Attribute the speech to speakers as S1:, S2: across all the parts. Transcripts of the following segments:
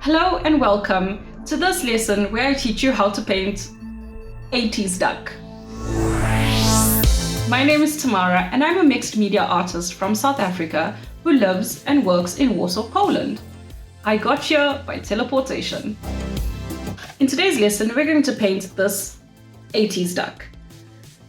S1: Hello and welcome to this lesson where I teach you how to paint 80s duck. My name is Tamara and I'm a mixed media artist from South Africa who lives and works in Warsaw, Poland. I got here by teleportation. In today's lesson, we're going to paint this 80s duck.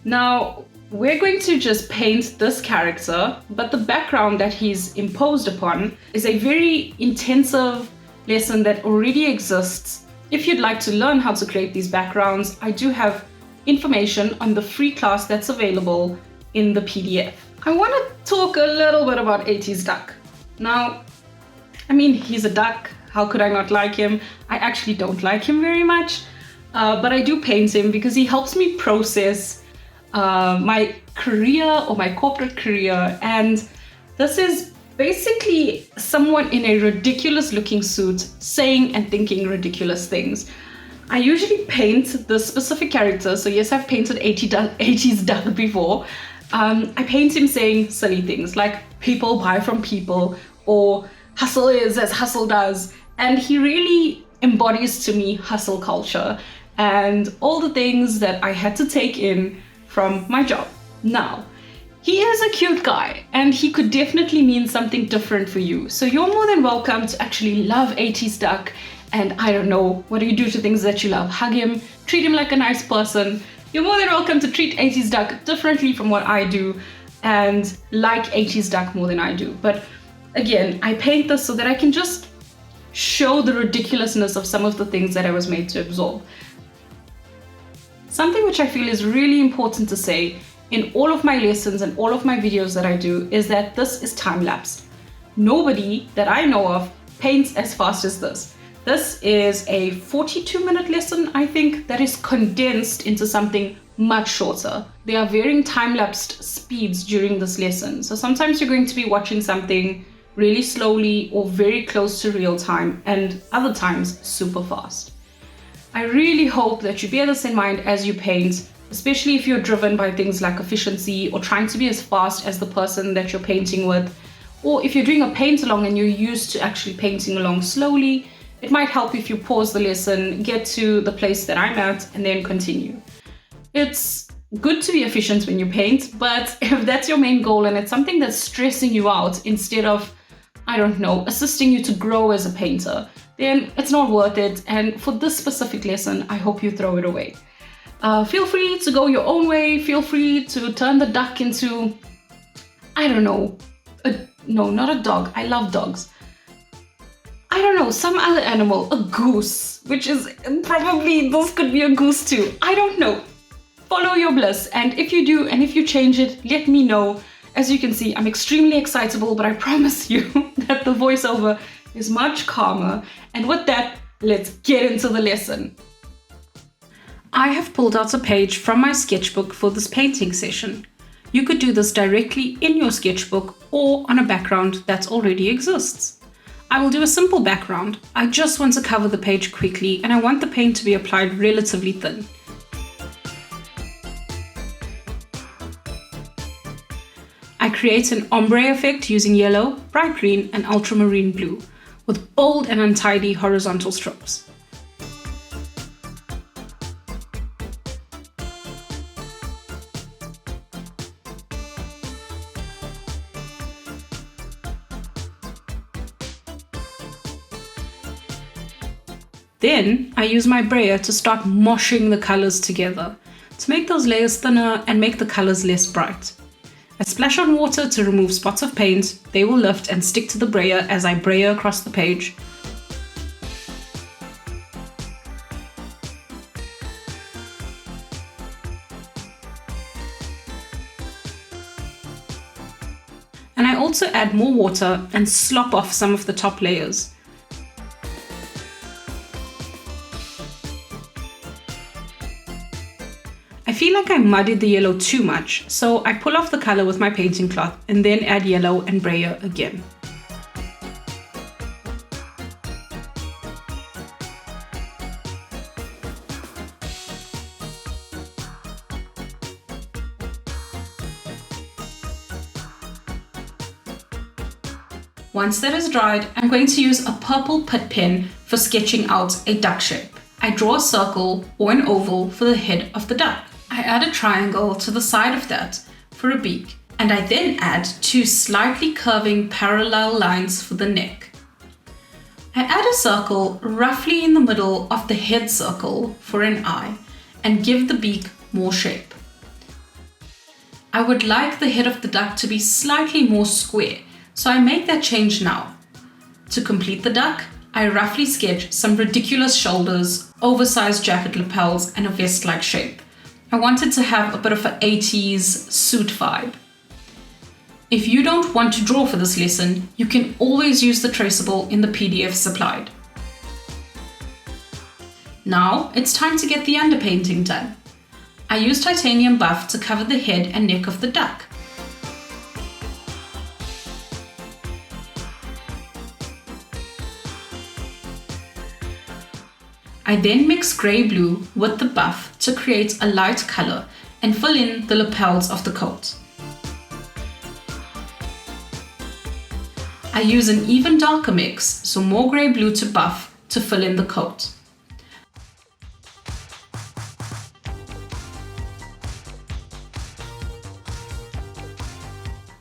S1: Now, we're going to just paint this character, but the background that he's imposed upon is a very intensive lesson that already exists. If you'd like to learn how to create these backgrounds, I do have information on the free class that's available in the PDF. I want to talk a little bit about 80s duck. Now, he's a duck. How could I not like him? I actually don't like him very much, but I do paint him because he helps me process my career or my corporate career. And this is basically someone in a ridiculous looking suit saying and thinking ridiculous things. I usually paint the specific character. So yes, I've painted 80s duck before. I paint him saying silly things like people buy from people or hustle is as hustle does. And he really embodies to me hustle culture and all the things that I had to take in from my job. Now, he is a cute guy and he could definitely mean something different for you. So you're more than welcome to actually love 80s duck and I don't know, what do you do to things that you love? Hug him, treat him like a nice person. You're more than welcome to treat 80s duck differently from what I do and like 80s duck more than I do. But again, I paint this so that I can just show the ridiculousness of some of the things that I was made to absorb. Something which I feel is really important to say in all of my lessons and all of my videos that I do is that this is time-lapse. Nobody that I know of paints as fast as this. This is a 42-minute lesson, I think, that is condensed into something much shorter. There are varying time-lapsed speeds during this lesson. So sometimes you're going to be watching something really slowly or very close to real time, and other times super fast. I really hope that you bear this in mind as you paint, especially if you're driven by things like efficiency or trying to be as fast as the person that you're painting with, or if you're doing a paint along and you're used to actually painting along slowly. It might help if you pause the lesson, get to the place that I'm at, and then continue. It's good to be efficient when you paint, but if that's your main goal and it's something that's stressing you out instead of, assisting you to grow as a painter, then it's not worth it. And for this specific lesson, I hope you throw it away. Feel free to go your own way. Feel free to turn the duck into, no, not a dog. I love dogs. Some other animal, a goose, which is probably, this could be a goose too. I don't know. Follow your bliss. And if you do, and if you change it, let me know. As you can see, I'm extremely excitable, but I promise you that the voiceover is much calmer. And with that, let's get into the lesson. I have pulled out a page from my sketchbook for this painting session. You could do this directly in your sketchbook or on a background that already exists. I will do a simple background. I just want to cover the page quickly and I want the paint to be applied relatively thin. I create an ombre effect using yellow, bright green and ultramarine blue with bold and untidy horizontal strokes. Then I use my brayer to start moshing the colors together to make those layers thinner and make the colors less bright. I splash on water to remove spots of paint. They will lift and stick to the brayer as I brayer across the page. And I also add more water and slop off some of the top layers. I feel like I muddied the yellow too much, so I pull off the color with my painting cloth and then add yellow and brayer again. Once that is dried, I'm going to use a purple Pitt pen for sketching out a duck shape. I draw a circle or an oval for the head of the duck. I add a triangle to the side of that for a beak, and I then add 2 slightly curving parallel lines for the neck. I add a circle roughly in the middle of the head circle for an eye and give the beak more shape. I would like the head of the duck to be slightly more square, so I make that change now. To complete the duck, I roughly sketch some ridiculous shoulders, oversized jacket lapels, and a vest-like shape. I wanted to have a bit of an 80s suit vibe. If you don't want to draw for this lesson, you can always use the traceable in the PDF supplied. Now it's time to get the underpainting done. I use titanium buff to cover the head and neck of the duck. I then mix grey blue with the buff to create a light colour and fill in the lapels of the coat. I use an even darker mix, so more grey blue to buff to fill in the coat.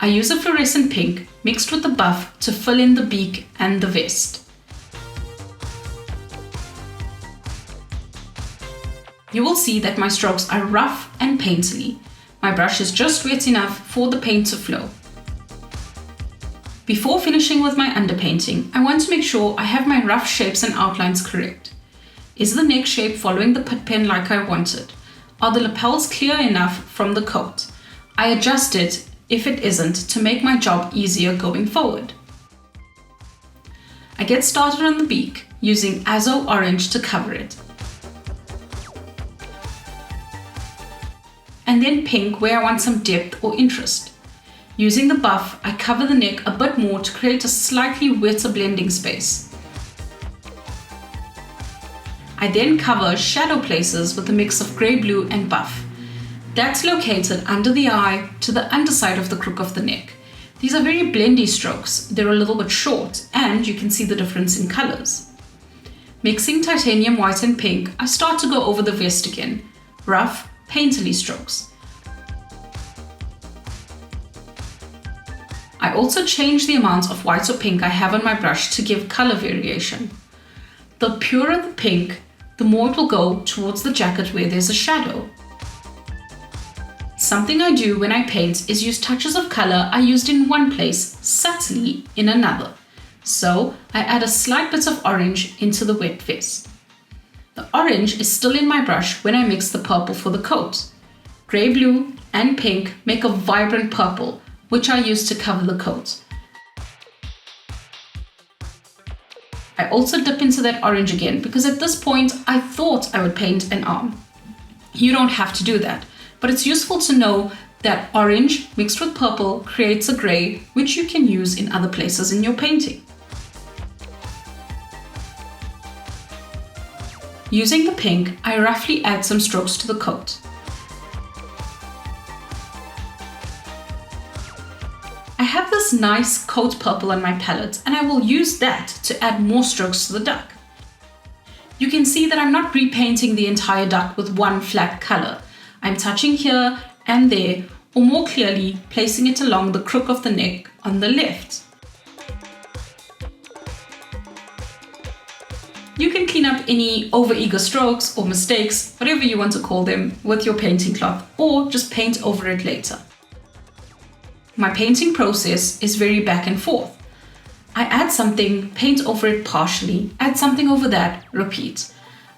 S1: I use a fluorescent pink mixed with the buff to fill in the beak and the vest. You will see that my strokes are rough and painterly. My brush is just wet enough for the paint to flow. Before finishing with my underpainting, I want to make sure I have my rough shapes and outlines correct. Is the neck shape following the Pitt pen like I wanted? Are the lapels clear enough from the coat? I adjust it if it isn't to make my job easier going forward. I get started on the beak using Azo Orange to cover it. And then pink where I want some depth or interest. Using the buff, I cover the neck a bit more to create a slightly wetter blending space. I then cover shadow places with a mix of grey blue and buff. That's located under the eye to the underside of the crook of the neck. These are very blendy strokes. They're a little bit short and you can see the difference in colours. Mixing titanium white and pink, I start to go over the vest again. Rough, painterly strokes. I also change the amount of white or pink I have on my brush to give colour variation. The purer the pink, the more it will go towards the jacket where there's a shadow. Something I do when I paint is use touches of colour I used in one place subtly in another. So I add a slight bit of orange into the wet vest. The orange is still in my brush when I mix the purple for the coat. Grey blue and pink make a vibrant purple, which I use to cover the coat. I also dip into that orange again because at this point I thought I would paint an arm. You don't have to do that, but it's useful to know that orange mixed with purple creates a grey which you can use in other places in your painting. Using the pink, I roughly add some strokes to the coat. I have this nice coat purple on my palette and I will use that to add more strokes to the duck. You can see that I'm not repainting the entire duck with one flat colour. I'm touching here and there, or more clearly, placing it along the crook of the neck on the left. You can clean up any over-eager strokes or mistakes, whatever you want to call them, with your painting cloth, or just paint over it later. My painting process is very back and forth. I add something, paint over it partially, add something over that, repeat.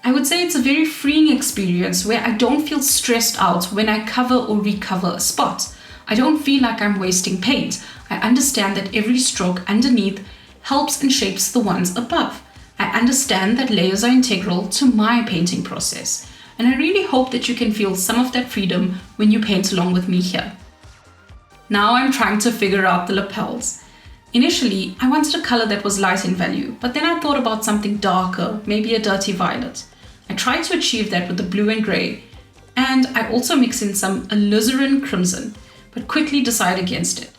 S1: I would say it's a very freeing experience where I don't feel stressed out when I cover or recover a spot. I don't feel like I'm wasting paint. I understand that every stroke underneath helps and shapes the ones above. I understand that layers are integral to my painting process, and I really hope that you can feel some of that freedom when you paint along with me here. Now I'm trying to figure out the lapels. Initially, I wanted a color that was light in value, but then I thought about something darker, maybe a dirty violet. I tried to achieve that with the blue and grey, and I also mix in some alizarin crimson, but quickly decide against it.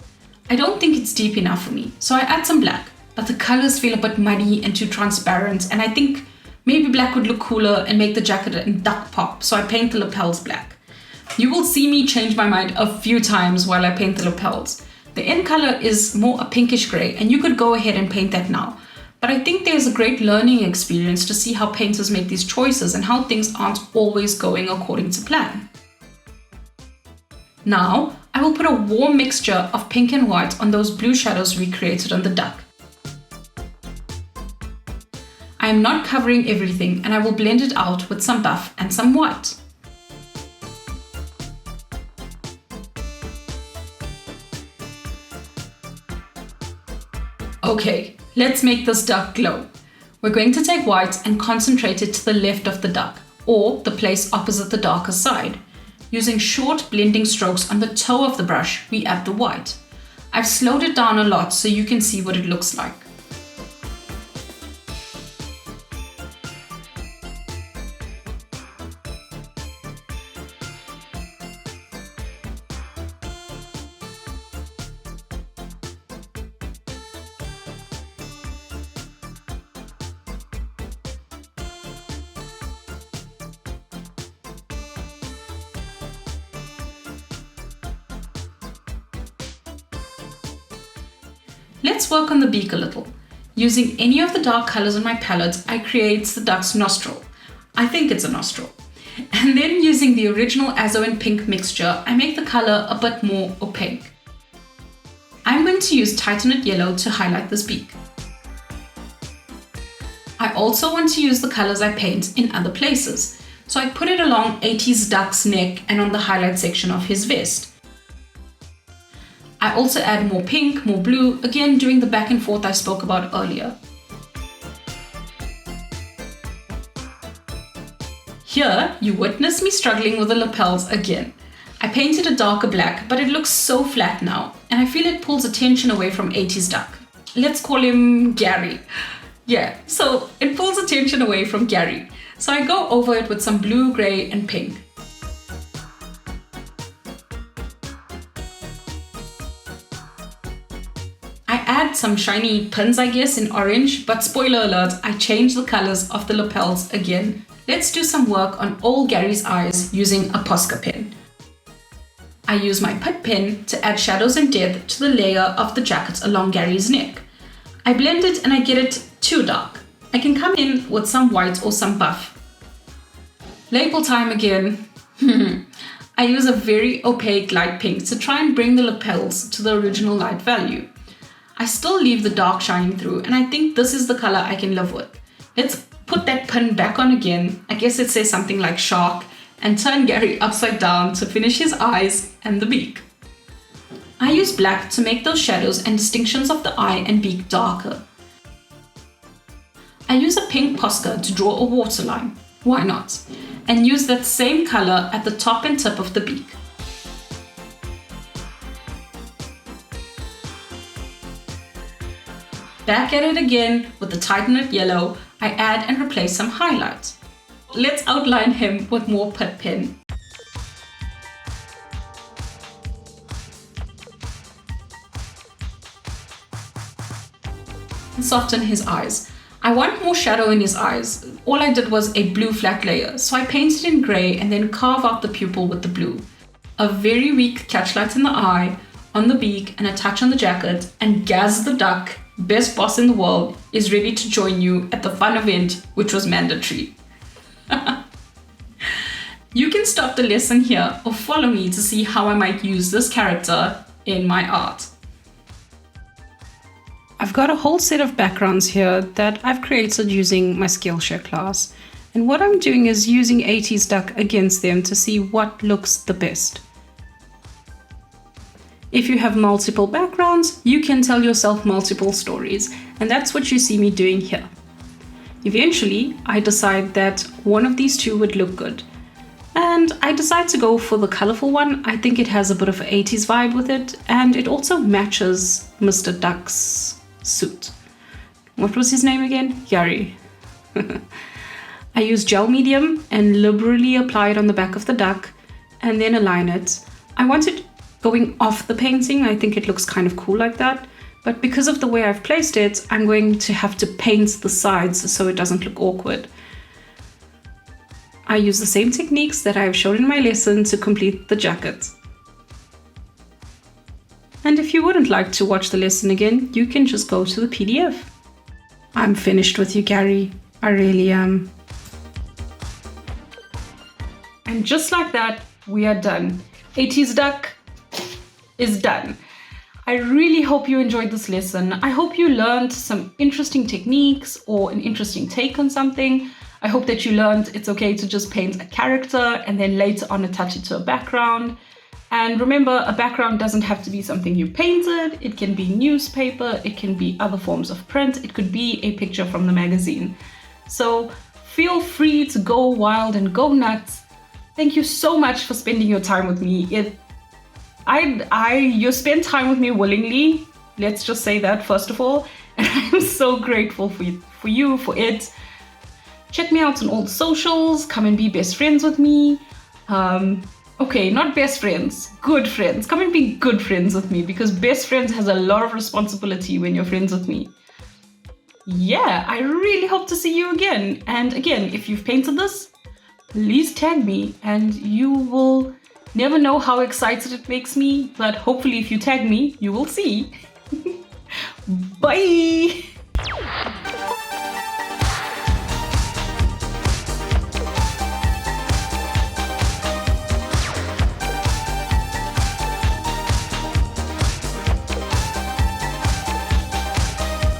S1: I don't think it's deep enough for me, so I add some black, but the colors feel a bit muddy and too transparent, and I think maybe black would look cooler and make the jacket and duck pop, so I paint the lapels black. You will see me change my mind a few times while I paint the lapels. The end color is more a pinkish grey, and you could go ahead and paint that now. But I think there's a great learning experience to see how painters make these choices and how things aren't always going according to plan. Now, I will put a warm mixture of pink and white on those blue shadows we created on the duck. I am not covering everything, and I will blend it out with some buff and some white. Okay, let's make this duck glow. We're going to take white and concentrate it to the left of the duck, or the place opposite the darker side. Using short blending strokes on the toe of the brush, we add the white. I've slowed it down a lot so you can see what it looks like. Let's work on the beak a little. Using any of the dark colors on my palette, I create the duck's nostril. I think it's a nostril. And then using the original Azo and pink mixture, I make the color a bit more opaque. I'm going to use Titanate yellow to highlight this beak. I also want to use the colors I paint in other places. So I put it along 80s duck's neck and on the highlight section of his vest. I also add more pink, more blue, again doing the back and forth I spoke about earlier. Here, you witness me struggling with the lapels again. I painted a darker black, but it looks so flat now, and I feel it pulls attention away from 80s duck. Let's call him Gary. Yeah, so it pulls attention away from Gary. So I go over it with some blue, grey, and pink. Add some shiny pins, I guess, in orange, but spoiler alert, I changed the colors of the lapels again. Let's do some work on all Gary's eyes using a Posca pen. I use my Pitt pen to add shadows and depth to the layer of the jacket along Gary's neck. I blend it and I get it too dark. I can come in with some white or some buff. Label time again. I use a very opaque light pink to try and bring the lapels to the original light value. I still leave the dark shining through, and I think this is the color I can live with. Let's put that pin back on again. I guess it says something like shark, and turn Gary upside down to finish his eyes and the beak. I use black to make those shadows and distinctions of the eye and beak darker. I use a pink Posca to draw a waterline. Why not? And use that same color at the top and tip of the beak. Back at it again with the Titanate yellow, I add and replace some highlights. Let's outline him with more Pitt pen. And soften his eyes. I want more shadow in his eyes. All I did was a blue flat layer, so I painted in grey and then carve out the pupil with the blue. A very weak catchlight in the eye, on the beak, and a touch on the jacket, and Gaz the duck, best boss in the world, is ready to join you at the fun event, which was mandatory. You can stop the lesson here or follow me to see how I might use this character in my art. I've got a whole set of backgrounds here that I've created using my Skillshare class. And what I'm doing is using 80s duck against them to see what looks the best. If you have multiple backgrounds, you can tell yourself multiple stories, and that's what you see me doing here. Eventually, I decide that one of these two would look good. And I decide to go for the colorful one. I think it has a bit of an 80s vibe with it, and it also matches Mr. Duck's suit. What was his name again? Gary. I use gel medium and liberally apply it on the back of the duck and then align it. I wanted going off the painting. I think it looks kind of cool like that. But because of the way I've placed it, I'm going to have to paint the sides so it doesn't look awkward. I use the same techniques that I've shown in my lesson to complete the jacket. And if you wouldn't like to watch the lesson again, you can just go to the PDF. I'm finished with you, Gary. I really am. And just like that, we are done. 80s duck is done. I really hope you enjoyed this lesson. I hope you learned some interesting techniques or an interesting take on something. I hope that you learned it's okay to just paint a character and then later on attach it to a background. And remember, a background doesn't have to be something you painted. It can be newspaper, it can be other forms of print, it could be a picture from the magazine. So feel free to go wild and go nuts. Thank you so much for spending your time with me. You spend time with me willingly. Let's just say that first of all. And I'm so grateful for it. Check me out on all the socials. Come and be best friends with me. Okay, not best friends, good friends. Come and be good friends with me, because best friends has a lot of responsibility when you're friends with me. Yeah, I really hope to see you again. And again, if you've painted this, please tag me, and you will never know how excited it makes me, but hopefully if you tag me, you will see. Bye!